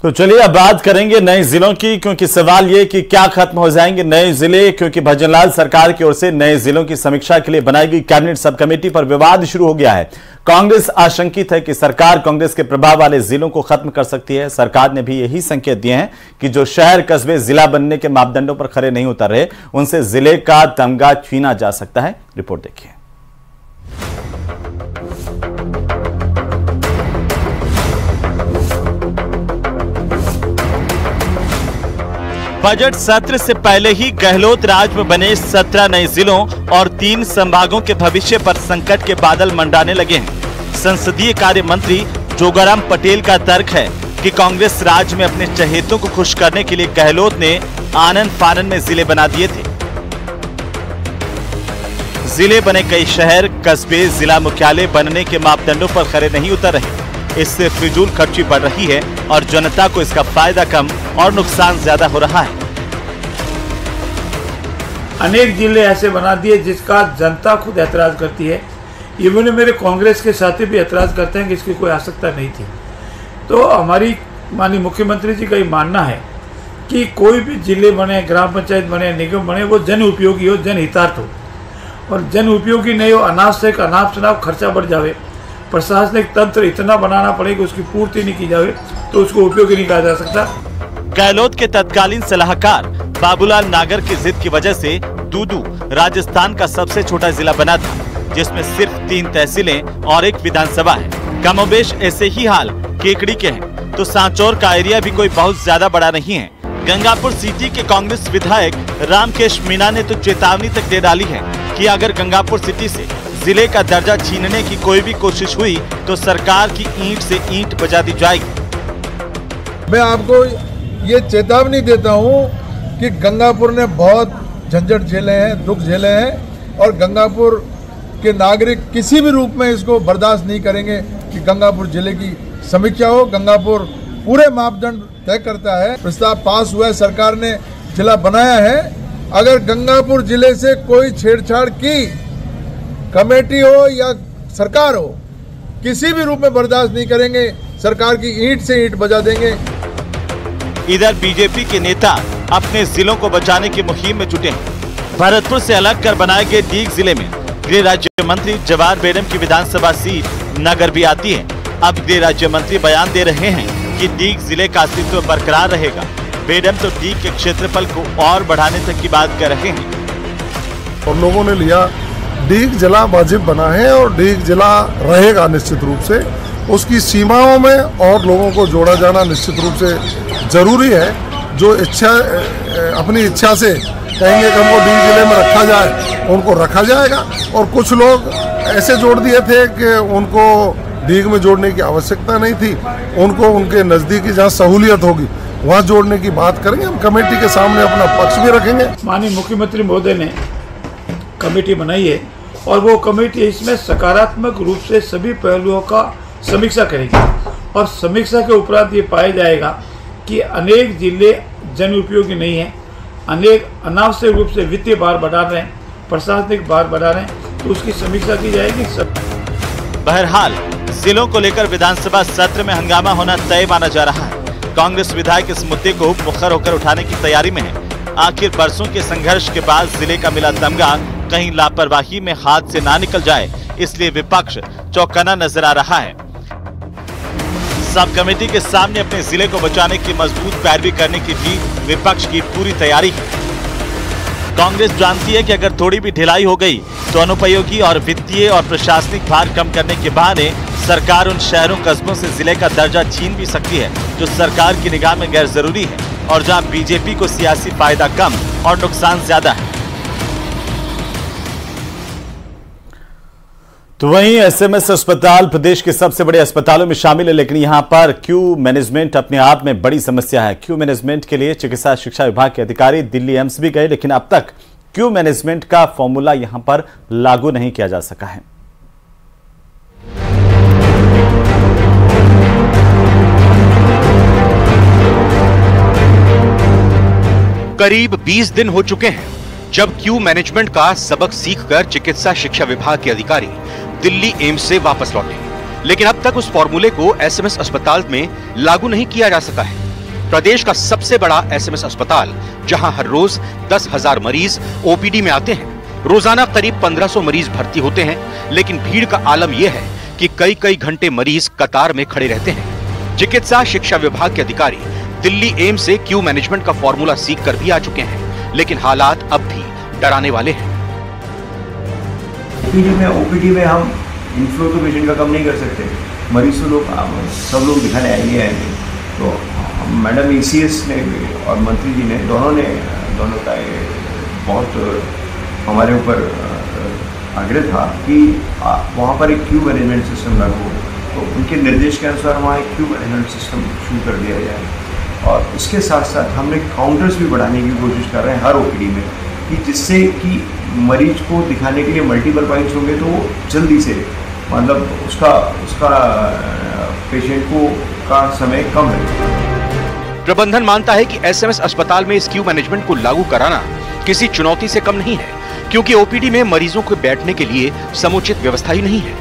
तो चलिए अब बात करेंगे नए जिलों की, क्योंकि सवाल ये कि क्या खत्म हो जाएंगे नए जिले, क्योंकि भजनलाल सरकार की ओर से नए जिलों की समीक्षा के लिए बनाई गई कैबिनेट सब कमेटी पर विवाद शुरू हो गया है। कांग्रेस आशंकित है कि सरकार कांग्रेस के प्रभाव वाले जिलों को खत्म कर सकती है। सरकार ने भी यही संकेत दिए हैं कि जो शहर कस्बे जिला बनने के मापदंडों पर खरे नहीं उतर रहे, उनसे जिले का तमगा छीना जा सकता है। रिपोर्ट देखिए। बजट सत्र से पहले ही गहलोत राज में बने 17 नए जिलों और 3 संभागों के भविष्य पर संकट के बादल मंडाने लगे हैं। संसदीय कार्य मंत्री जोगाराम पटेल का तर्क है कि कांग्रेस राज में अपने चहेतों को खुश करने के लिए गहलोत ने आनन फानन में जिले बना दिए थे। जिले बने कई शहर कस्बे जिला मुख्यालय बनने के मापदंडों पर खरे नहीं उतर रहे। इससे फिजूल खर्ची बढ़ रही है और जनता को इसका फायदा कम और नुकसान ज्यादा हो रहा है। अनेक जिले ऐसे बना दिए जिसका जनता खुद ऐतराज करती है। इवन मेरे कांग्रेस के साथी भी ऐतराज करते हैं कि इसकी कोई आवश्यकता नहीं थी। तो हमारी माननीय मुख्यमंत्री जी का ये मानना है कि कोई भी जिले बने, ग्राम पंचायत बने, निगम बने, वो जन उपयोगी हो, जनहितार्थ हो। और जन उपयोगी नहीं हो, अनावश्यक अनाप शनाप खर्चा बढ़ जावे, प्रशासनिक तंत्र इतना बनाना पड़े कि उसकी पूर्ति नहीं की जाए, तो उसको उपयोगी नहीं कहा जा सकता। गहलोत के तत्कालीन सलाहकार बाबूलाल नागर की जिद की वजह से दूदू राजस्थान का सबसे छोटा जिला बना था, जिसमें सिर्फ 3 तहसीलें और 1 विधानसभा है। कमोबेश ऐसे ही हाल केकड़ी के हैं, तो सांचौर का एरिया भी कोई बहुत ज्यादा बड़ा नहीं है। गंगापुर सिटी के कांग्रेस विधायक रामकेश मीणा ने तो चेतावनी तक दे डाली है कि अगर गंगापुर सिटी से जिले का दर्जा छीनने की कोई भी कोशिश हुई तो सरकार की ईंट से ईंट बजा दी जाएगी। मैं आपको ये चेतावनी देता हूँ कि गंगापुर ने बहुत झंझट झेले हैं, दुख झेले हैं, और गंगापुर के नागरिक किसी भी रूप में इसको बर्दाश्त नहीं करेंगे कि गंगापुर जिले की समीक्षा हो। गंगापुर पूरे मापदंड तय करता है, प्रस्ताव पास हुआ है, सरकार ने जिला बनाया है। अगर गंगापुर जिले से कोई छेड़छाड़ की कमेटी हो या सरकार हो, किसी भी रूप में बर्दाश्त नहीं करेंगे, सरकार की ईंट से ईंट बजा देंगे। इधर बीजेपी के नेता अपने जिलों को बचाने की मुहिम में जुटे हैं। भरतपुर से अलग कर बनाए गए डीग जिले में गृह राज्य मंत्री जवाहर बेगम की विधानसभा सीट नगर भी आती है। अब गृह राज्य मंत्री बयान दे रहे हैं कि डीग जिले का अस्तित्व बरकरार रहेगा। बेगम तो डीग के क्षेत्रफल को और बढ़ाने तक की बात कर रहे हैं। और लोगों ने लिया डीग जिला वाजिब बना है और डीग जिला रहेगा निश्चित रूप से। उसकी सीमाओं में और लोगों को जोड़ा जाना निश्चित रूप से जरूरी है। जो इच्छा अपनी इच्छा से कहेंगे कि हमको डीग जिले में रखा जाए, उनको रखा जाएगा। और कुछ लोग ऐसे जोड़ दिए थे कि उनको डीग में जोड़ने की आवश्यकता नहीं थी, उनको उनके नज़दीकी जहाँ सहूलियत होगी वहाँ जोड़ने की बात करेंगे। हम कमेटी के सामने अपना पक्ष भी रखेंगे। माननीय मुख्यमंत्री महोदय ने कमेटी बनाई है और वो कमेटी इसमें सकारात्मक रूप से सभी पहलुओं का समीक्षा करेगी। और समीक्षा के उपरांत ये पाया जाएगा कि अनेक जिले जन उपयोगी नहीं हैं, अनेक अनावश्यक रूप से वित्तीय भार बढ़ा रहे हैं, प्रशासनिक भार बढ़ा रहे हैं, तो उसकी समीक्षा की जाएगी। बहरहाल जिलों को लेकर विधानसभा सत्र में हंगामा होना तय माना जा रहा है। कांग्रेस विधायक इस मुद्दे को मुखर होकर उठाने की तैयारी में है। आखिर बरसों के संघर्ष के बाद जिले का मिला तमगा कहीं लापरवाही में हाथ से ना निकल जाए, इसलिए विपक्ष चौकन्ना नजर आ रहा है। सब कमेटी के सामने अपने जिले को बचाने की मजबूत पैरवी करने की भी विपक्ष की पूरी तैयारी है। कांग्रेस जानती है कि अगर थोड़ी भी ढिलाई हो गई तो अनुपयोगी और वित्तीय और प्रशासनिक भार कम करने के बहाने सरकार उन शहरों कस्बों से जिले का दर्जा छीन भी सकती है जो सरकार की निगाह में गैर जरूरी है और जहां बीजेपी को सियासी फायदा कम और नुकसान ज्यादा है। तो वहीं एसएमएस अस्पताल प्रदेश के सबसे बड़े अस्पतालों में शामिल है, लेकिन यहां पर क्यू मैनेजमेंट अपने आप में बड़ी समस्या है। क्यू मैनेजमेंट के लिए चिकित्सा शिक्षा विभाग के अधिकारी दिल्ली एम्स भी गए, लेकिन अब तक क्यू मैनेजमेंट का फॉर्मूला यहां पर लागू नहीं किया जा सका है। करीब 20 दिन हो चुके हैं जब क्यू मैनेजमेंट का सबक सीखकर चिकित्सा शिक्षा विभाग के अधिकारी दिल्ली एम्स से वापस लौटे, लेकिन अब तक उस फॉर्मूले को एसएमएस अस्पताल में लागू नहीं किया जा सका है। प्रदेश का सबसे बड़ा एसएमएस अस्पताल, जहां हर रोज 10,000 मरीज ओपीडी में आते हैं। रोजाना करीब 1500 मरीज भर्ती होते हैं, लेकिन भीड़ का आलम यह है कि कई घंटे मरीज कतार में खड़े रहते हैं। चिकित्सा शिक्षा विभाग के अधिकारी दिल्ली एम्स से क्यू मैनेजमेंट का फॉर्मूला सीख कर भी आ चुके हैं, लेकिन हालात अब भी डराने वाले हैं। ओपीडी में हम इनफ्लो तो पेशेंट का कम नहीं कर सकते, मरीज तो लोग सब लोग दिखाने आएंगे। तो मैडम ईसीएस ने और मंत्री जी ने दोनों का बहुत हमारे ऊपर आग्रह था कि वहाँ पर एक क्यू मैनेजमेंट सिस्टम लागू हो। तो उनके निर्देश के अनुसार वहाँ एक क्यू मैनेजमेंट सिस्टम शुरू कर दिया जाए। और इसके साथ साथ हमने काउंटर्स भी बढ़ाने की कोशिश कर रहे हैं हर ओपीडी में, कि जिससे कि मरीज को दिखाने के लिए मल्टीपल पॉइंट्स होंगे तो वो जल्दी से मतलब उसका पेशेंट को का समय कम है। प्रबंधन मानता है कि एसएमएस अस्पताल में इस क्यू मैनेजमेंट को लागू कराना किसी चुनौती से कम नहीं है, क्योंकि ओपीडी में मरीजों को बैठने के लिए समुचित व्यवस्था ही नहीं है।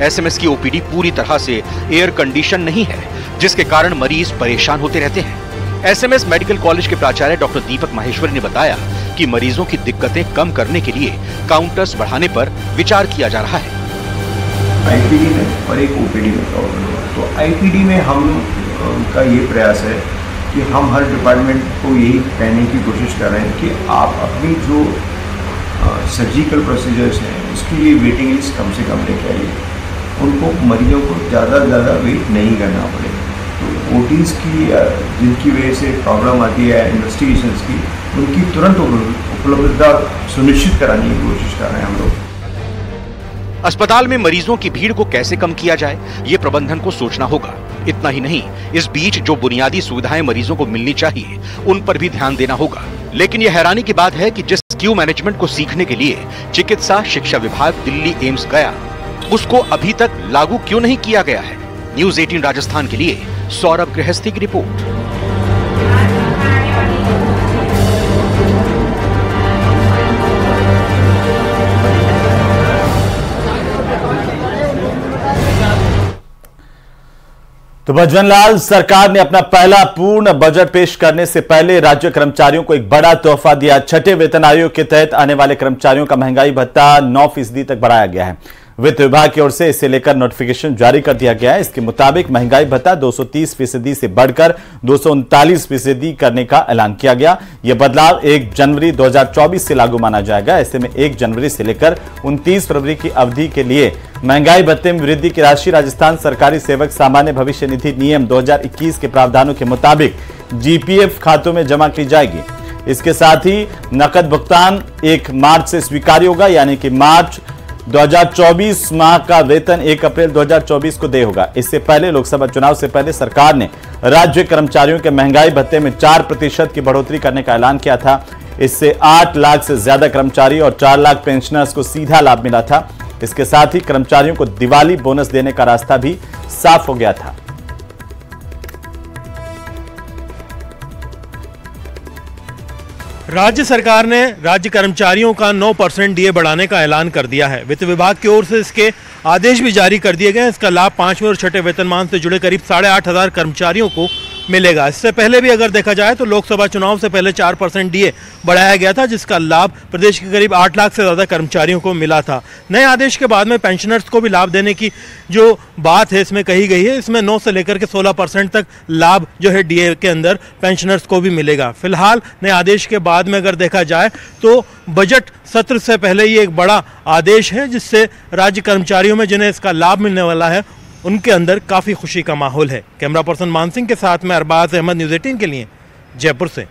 एसएमएस की ओपीडी पूरी तरह से एयर कंडीशन नहीं है, जिसके कारण मरीज परेशान होते रहते हैं। एसएमएस मेडिकल कॉलेज के प्राचार्य डॉक्टर दीपक माहेश्वरी ने बताया कि मरीजों की दिक्कतें कम करने के लिए काउंटर्स बढ़ाने पर विचार किया जा रहा है। आईपीडी में और एक ओपीडी में प्रॉब्लम है, तो आईपीडी में हम का ये प्रयास है कि हम हर डिपार्टमेंट को यही कहने की कोशिश कर रहे हैं कि आप अपनी जो सर्जिकल प्रोसीजर्स हैं उसके लिए वेटिंग लिस्ट कम से कम लेके आइए। उनको मरीजों को ज़्यादा से ज़्यादा वेट नहीं करना पड़े। तो ओटीज़ की जिनकी वजह से प्रॉब्लम आती है इन्वेस्टिगेशंस की, उनकी तुरंत उपलब्धता सुनिश्चित कराने की कोशिश कर रहे हैं हम लोग। अस्पताल में मरीजों की भीड़ को कैसे कम किया जाए, ये प्रबंधन को सोचना होगा। इतना ही नहीं, इस बीच जो बुनियादी सुविधाएं मरीजों को मिलनी चाहिए उन पर भी ध्यान देना होगा। लेकिन यह हैरानी की बात है कि जिस क्यू मैनेजमेंट को सीखने के लिए चिकित्सा शिक्षा विभाग दिल्ली एम्स गया, उसको अभी तक लागू क्यों नहीं किया गया है। न्यूज़ 18 राजस्थान के लिए सौरभ गृहस्थी की रिपोर्ट। तो भजनलाल सरकार ने अपना पहला पूर्ण बजट पेश करने से पहले राज्य कर्मचारियों को एक बड़ा तोहफा दिया। छठे वेतन आयोग के तहत आने वाले कर्मचारियों का महंगाई भत्ता 9% तक बढ़ाया गया है। वित्त विभाग की ओर से इसे लेकर नोटिफिकेशन जारी कर दिया गया है। इसके मुताबिक महंगाई भत्ता 230% से बढ़कर 239% करने का ऐलान किया गया। यह बदलाव 1 जनवरी 2024 से लागू माना जाएगा। ऐसे में 1 जनवरी से लेकर 29 फरवरी की अवधि के लिए महंगाई भत्ते में वृद्धि की राशि राजस्थान सरकारी सेवक सामान्य भविष्य निधि नियम 2021 के प्रावधानों के मुताबिक जीपीएफ खातों में जमा की जाएगी। इसके साथ ही नकद भुगतान 1 मार्च से स्वीकार्य होगा, यानी कि मार्च 2024 माह का वेतन 1 अप्रैल 2024 को देय होगा। इससे पहले लोकसभा चुनाव से पहले सरकार ने राज्य कर्मचारियों के महंगाई भत्ते में 4% की बढ़ोतरी करने का ऐलान किया था। इससे 8 लाख से ज्यादा कर्मचारी और 4 लाख पेंशनर्स को सीधा लाभ मिला था। इसके साथ ही कर्मचारियों को दिवाली बोनस देने का रास्ता भी साफ हो गया था। राज्य सरकार ने राज्य कर्मचारियों का 9% डीए बढ़ाने का ऐलान कर दिया है। वित्त विभाग की ओर से इसके आदेश भी जारी कर दिए गए हैं। इसका लाभ 5वें और 6ठे वेतनमान से जुड़े करीब 8,500 कर्मचारियों को मिलेगा। इससे पहले भी अगर देखा जाए तो लोकसभा चुनाव से पहले 4% डीए बढ़ाया गया था, जिसका लाभ प्रदेश के करीब 8 लाख से ज़्यादा कर्मचारियों को मिला था। नए आदेश के बाद में पेंशनर्स को भी लाभ देने की जो बात है इसमें कही गई है। इसमें 9 से लेकर के 16% तक लाभ जो है डीए के अंदर पेंशनर्स को भी मिलेगा। फिलहाल नए आदेश के बाद में अगर देखा जाए तो बजट सत्र से पहले ये एक बड़ा आदेश है, जिससे राज्य कर्मचारियों में जिन्हें इसका लाभ मिलने वाला है उनके अंदर काफी खुशी का माहौल है। कैमरा पर्सन मान सिंह के साथ में अरबाज अहमद, न्यूज़ 18 के लिए जयपुर से।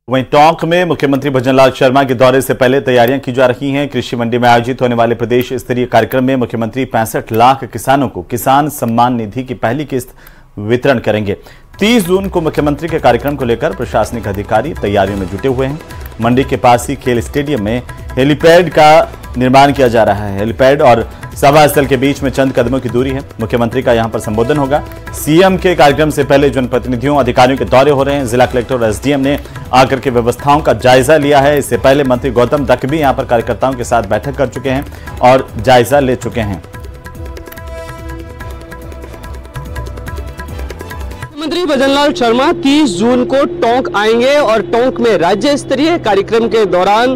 वहीं टोंक में मुख्यमंत्री भजनलाल शर्मा के दौरे से पहले तैयारियां की जा रही हैं। कृषि मंडी में आयोजित होने वाले प्रदेश स्तरीय कार्यक्रम में मुख्यमंत्री 65 लाख किसानों को किसान सम्मान निधि की पहली किस्त वितरण करेंगे। 30 जून को मुख्यमंत्री के कार्यक्रम को लेकर प्रशासनिक अधिकारी तैयारियों में जुटे हुए हैं। मंडी के पास ही खेल स्टेडियम में हेलीपैड का निर्माण किया जा रहा है। हेलीपैड और सभा स्थल के बीच में चंद कदमों की दूरी है। मुख्यमंत्री का यहां पर संबोधन होगा। सीएम के कार्यक्रम से पहले जनप्रतिनिधियों अधिकारियों के दौरे हो रहे हैं। जिला कलेक्टर और एसडीएम ने आकर के व्यवस्थाओं का जायजा लिया है। इससे पहले मंत्री गौतम दक भी यहां पर कार्यकर्ताओं के साथ बैठक कर चुके हैं और जायजा ले चुके हैं। मुख्यमंत्री भजनलाल शर्मा 30 जून को टोंक आएंगे और टोंक में राज्य स्तरीय कार्यक्रम के दौरान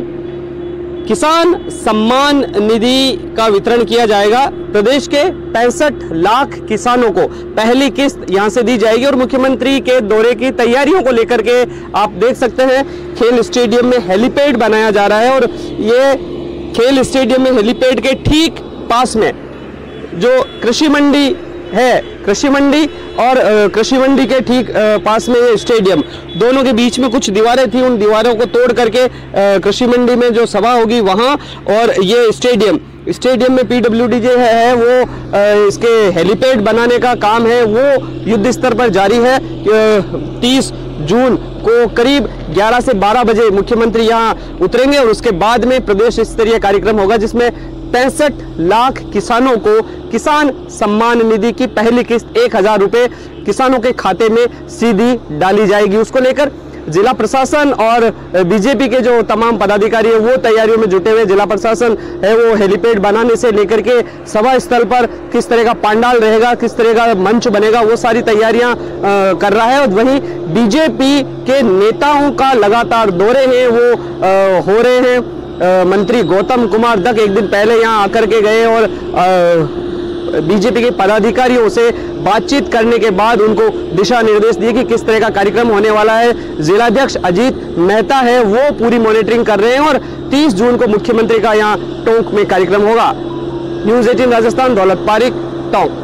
किसान सम्मान निधि का वितरण किया जाएगा। प्रदेश के 65 लाख किसानों को पहली किस्त यहां से दी जाएगी और मुख्यमंत्री के दौरे की तैयारियों को लेकर के आप देख सकते हैं खेल स्टेडियम में हेलीपैड बनाया जा रहा है और ये खेल स्टेडियम में हेलीपैड के ठीक पास में जो कृषि मंडी है, कृषि मंडी और कृषि मंडी के ठीक पास में ये स्टेडियम, दोनों के बीच में कुछ दीवारें थी, उन दीवारों को तोड़ करके कृषि मंडी में जो सभा होगी वहां और ये स्टेडियम में PWD जो है वो इसके हेलीपैड बनाने का काम है वो युद्ध स्तर पर जारी है। 30 जून को करीब 11 से 12 बजे मुख्यमंत्री यहां उतरेंगे और उसके बाद में प्रदेश स्तरीय कार्यक्रम होगा जिसमें 65 लाख किसानों को किसान सम्मान निधि की पहली किस्त 1000 रुपए किसानों के खाते में सीधी डाली जाएगी। उसको लेकर जिला प्रशासन और बीजेपी के जो तमाम पदाधिकारी है वो तैयारियों में जुटे हुए। जिला प्रशासन है वो हेलीपैड बनाने से लेकर के सभा स्थल पर किस तरह का पंडाल रहेगा, किस तरह का मंच बनेगा, वो सारी तैयारियां कर रहा है। और वहीं बीजेपी के नेताओं का लगातार दौरे हैं वो हो रहे हैं। मंत्री गौतम कुमार दक एक दिन पहले यहां आकर के गए और बीजेपी के पदाधिकारियों से बातचीत करने के बाद उनको दिशा निर्देश दिए कि किस तरह का कार्यक्रम होने वाला है। जिलाध्यक्ष अजीत मेहता है वो पूरी मॉनिटरिंग कर रहे हैं और 30 जून को मुख्यमंत्री का यहां टोंक में कार्यक्रम होगा। न्यूज़ 18 राजस्थान, दौलत पारिक, टोंक।